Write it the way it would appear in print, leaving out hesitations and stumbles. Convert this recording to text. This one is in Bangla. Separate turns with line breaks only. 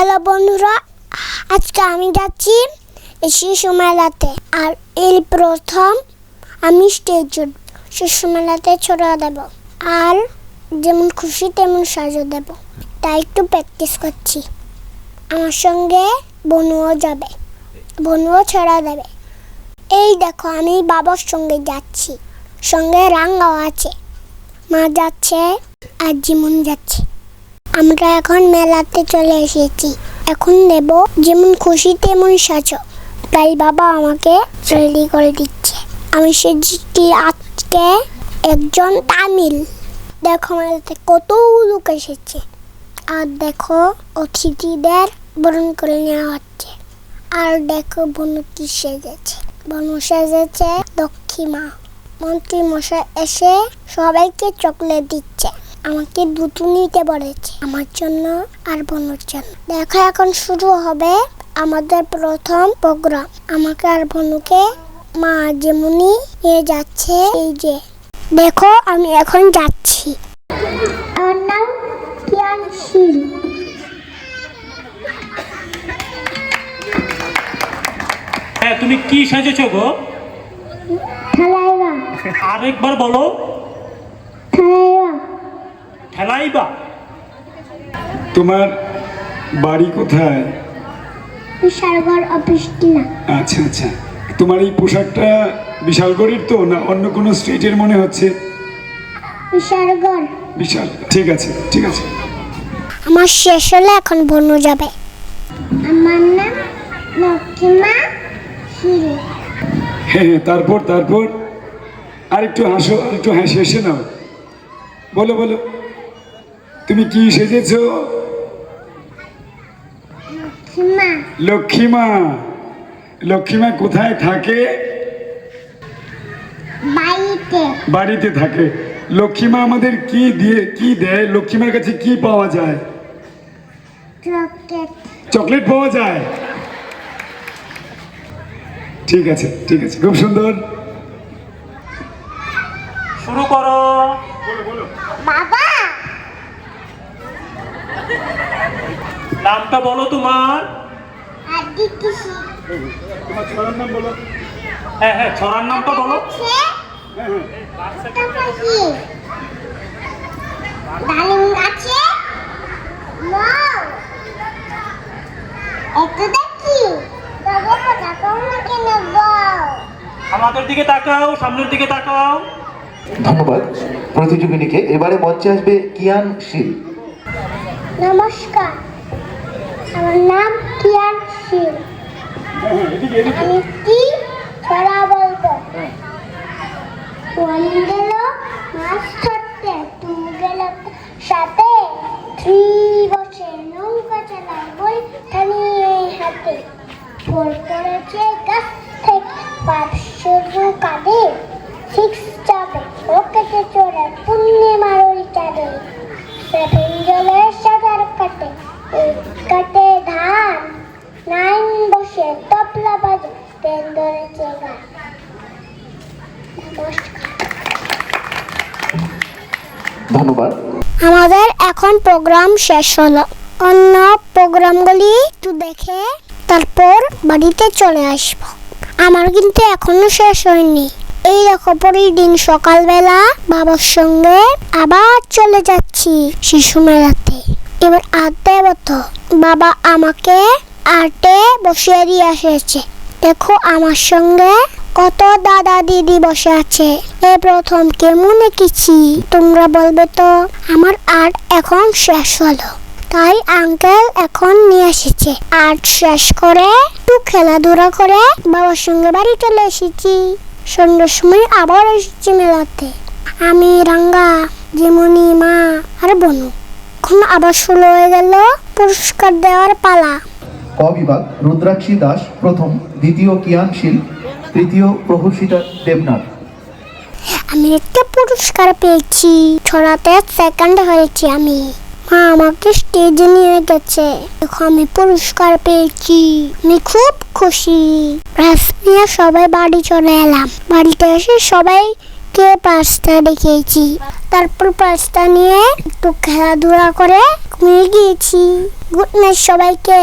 হ্যালো বন্ধুরা, আজকে আমি যাচ্ছি শিশু মেলাতে। আর এই প্রথম আমি স্টেজ শিশু মেলাতে ছড়া দেব, আর যেমন খুশি তেমন সাজা দেব। তাই একটু প্র্যাকটিস করছি। আমার সঙ্গে বনুও যাবে, বনুও ছড়া দেবে। এই দেখো, আমি বাবার সঙ্গে যাচ্ছি, সঙ্গে রাঙ্গাও আছে, মা যাচ্ছে আর জীবন যাচ্ছে। আমরা এখন মেলাতে চলে এসেছি। এখন দেব যেমন খুশি তেমন সাজো। তাই বাবা আমাকে রেডি করে দিচ্ছে। আমি সেটি আজকে একজন তামিল। দেখো মেলাতে কত লোক এসেছে, আর দেখো অতিথিদের বরণ করে নেওয়া হচ্ছে। আর দেখো বনু কি সেজেছে, বনু সেজেছে লক্ষ্মী মা। মন্ত্রী মশাই এসে সবাইকে চকলেট দিচ্ছে। আমাকে দুটো নিতে বলেছে, আমার জন্য আর বনুর জন্য। দেখো এখন শুরু হবে আমাদের প্রথম প্রোগ্রাম। আমাকে আর বনুকে মা যেমনি নিয়ে যাচ্ছে। এই যে দেখো, আমি এখন যাচ্ছি। আমার নাম কিয়ানশীল।
হ্যাঁ, তুমি কি সাজেছো গো?
ঠেলাইবা।
আরেকবার বলো।
ঠেলাইবা।
ঠেলাইবা।
তোমার বাড়ি কোথায়?
বিশালগড় অফিস কিনা।
আচ্ছা আচ্ছা, তোমার এই পোশাকটা বিশালগড়ের তো না অন্য কোনো স্টেটের মনে হচ্ছে?
বিশালগড়।
বিশাল, ঠিক আছে ঠিক আছে।
আমার শেষ হলে এখন বনু যাবে। আমার নাম লক্ষ্মীমা হিরো।
হ্যাঁ, তারপর তারপর আর একটু হাসো, আর একটু হাসি এসে নাও। বলো বলো, তুমি কি সেজেছো?
লক্ষ্মীমা।
লক্ষ্মীমা। লক্ষ্মীমা কোথায় থাকে?
বাড়িতে।
বাড়িতে থাকে। লক্ষ্মীমা আমাদের কি দিয়ে কি দেয়? লক্ষ্মীমার কাছে কি পাওয়া যায়?
চকলেট।
চকলেট পাওয়া যায়। ঠিক আছে ঠিক আছে, খুব সুন্দর।
শুরু করো।
বাবা।
নামটা বলো তোমার।
আদি কিসি।
তোমার ছড়ার নাম বলো।
হ্যাঁ হ্যাঁ, ছড়ার নামটা বলো।
ডালিম গাছে এত দেখি
আমাদের দিকে তাকাও, সামনের দিকে তাকাও।
ধন্যবাদ প্রতিযোগিনীকে। এবারে মঞ্চে আসবে কিয়ানশীল।
নমস্কার, আমার নাম কিয়ানশীল। আমি কি ছড়া বলবো? ওয়ান গেল মাছ ধরতে, টু গেল সাথে, থ্রি বসে নৌকা চালায় বই থামিয়ে হাতে, ফোর পড়েছে গাছ থেকে, ফাইভ শুরু কাঁদে, সিক্স যাবে রকেটে চড়ে পূর্ণিমার ওই চাঁদে, সেভেন জলে সাগর কাটে, এইট কাটে ধান, নাইন বসে তবলা বাজে, টেন ধরেছে গান।
ধন্যবাদ।
আমাদের এখন প্রোগ্রাম শেষ হলো। অন্য প্রোগ্রামগুলি একটু দেখে তারপর বাড়িতে চলে আসবো। আমার কিন্তু এখনো শেষ হয়নি। এই দেখো, পরের দিন সকালবেলা বাবার সঙ্গে আবার চলে যাচ্ছি শিশু মেলাতে। এবার আর্ট দেব তো। বাবা আমাকে আর্টে বসিয়ে দিয়ে এসেছে। দেখো আমার সঙ্গে কত দাদা দিদি বসে আছে। এই প্রথম কেমন এঁকেছি তোমরা বলবে তো। আমার আর্ট এখন শেষ হলো, তাই আঙ্কেল এখন নিয়ে এসেছে। আর্ট শেষ করে একটু খেলাধুলা করে বাবার সঙ্গে বাড়ি চলে এসেছি। সন্ধ্যার সময় আবার এসেছি মেলাতে। আমি, রাঙ্গা, যেমনি, মা আর বনু। এখন আবার শুরু হয়ে গেল পুরস্কার দেওয়ার পালা।
ক বিভাগ রুদ্রাক্ষী দাস প্রথম, দ্বিতীয় কিয়ানশীল, তৃতীয় প্রভূষিতা দেবনাথ।
আমি একটা পুরস্কার পেয়েছি, ছড়াতে সেকেন্ড হয়েছি আমি। মা আমাকে স্টেজে নিয়ে গেছে। দেখো আমি পুরস্কার পেয়েছি, আমি খুব খুশি। রাস নিয়ে সবাই বাড়ি চলে এলাম। বাড়িতে এসে সবাইকে থেকে পাঁচটা দেখেছি, তারপর পাঁচটা নিয়ে একটু খেলাধুলা করে ঘুমিয়ে গিয়েছি। গুড নাইট সবাইকে।